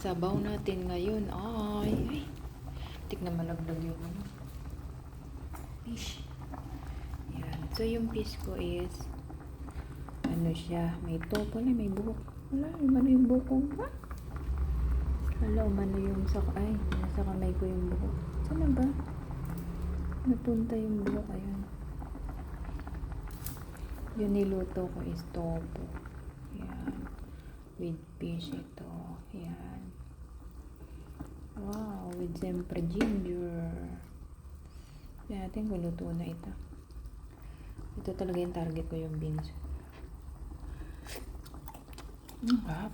sabaw natin ngayon ay tik na malaglag yung ano, fish. Yan. So yung fish ko is ano siya, may topo na, may buhok. Wala, umano yung buhok ko. Ha? Wala, umano yung nasa kamay ko yung buhok. Saan na ba? Napunta yung buhok, ayun. Yung niluto ko is topo. Yan. With fish ito. Yan. Wow, with siyempre ginger. Yan natin kung luto na ito. Ito talaga yung target ko, yung beans. Hap.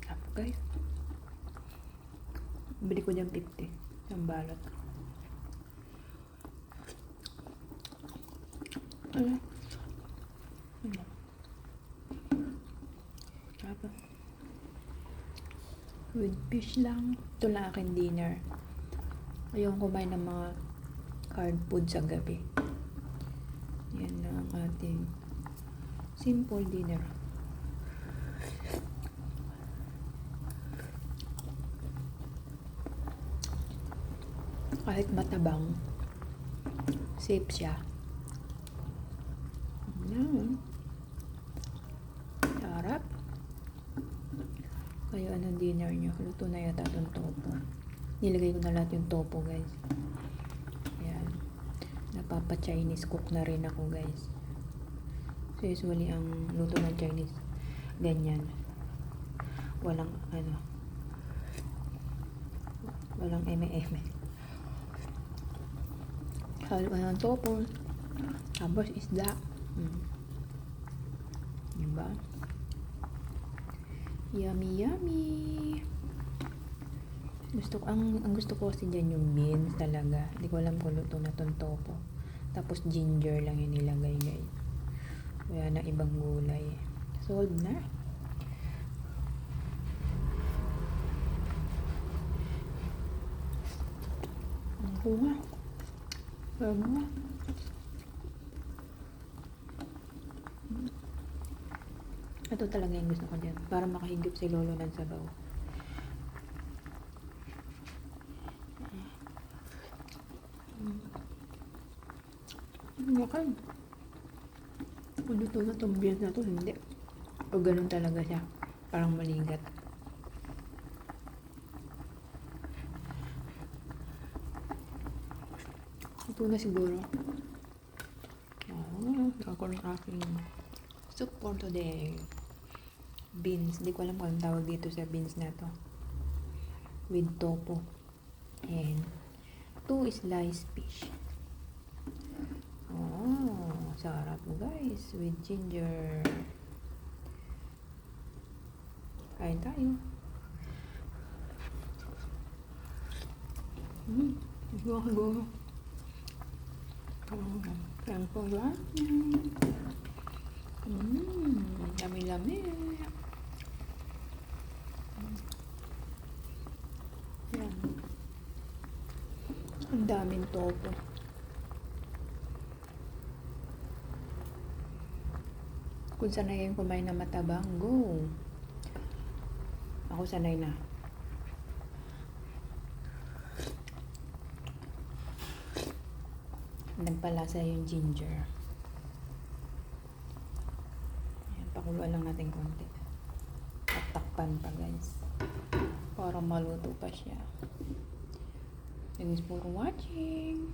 Hap, guys. Bili ko dyan 50. Ang balot. Ano? Ano? Hap. With fish lang. Ito lang aking dinner. Ayong kumain ng mga hard food sa gabi. Yan lang ang ating simple dinner. Kahit matabang, safe siya. Yan. Sarap. Kayo, anong dinner nyo? Luto na yata itong topo. Nilagay ko na lahat yung topo, guys. Yan. Napapa-Chinese cook na rin ako, guys. So, usually, ang luto ng Chinese, ganyan. Walang, walang eme-eme. Halo ng topo. Tapos isda. Diba? Yummy, yummy. Ang gusto ko kasi dyan yung beans talaga. Hindi ko alam kung luto na tong topo. Tapos ginger lang yung nilagay, guys. Wala na ibang gulay. Solved na. Ako nga. Sabi nga. Ito talaga yung gusto ko dyan. Para makahigop si Lolo ng sabaw. Makan. Kung luto na itong beans na to, hindi. O ganun talaga siya. Parang maligat. Ito na siguro. Ako ng aking soup for today. Beans. Hindi ko alam kung anong tawag dito sa beans na to. With topo. And 2 sliced fish. Oh, sarap guys. With ginger. Kain tayo. Go. Yan po ba? Lami-lami. Yan. Ang daming topo. Kung sanay kayong kumain na matabang, go. Ako sanay na. Nagpalasa yung ginger. Ayan, pakuluan lang natin konti. At takpan pa guys. Para maluto pa siya. Thanks for watching.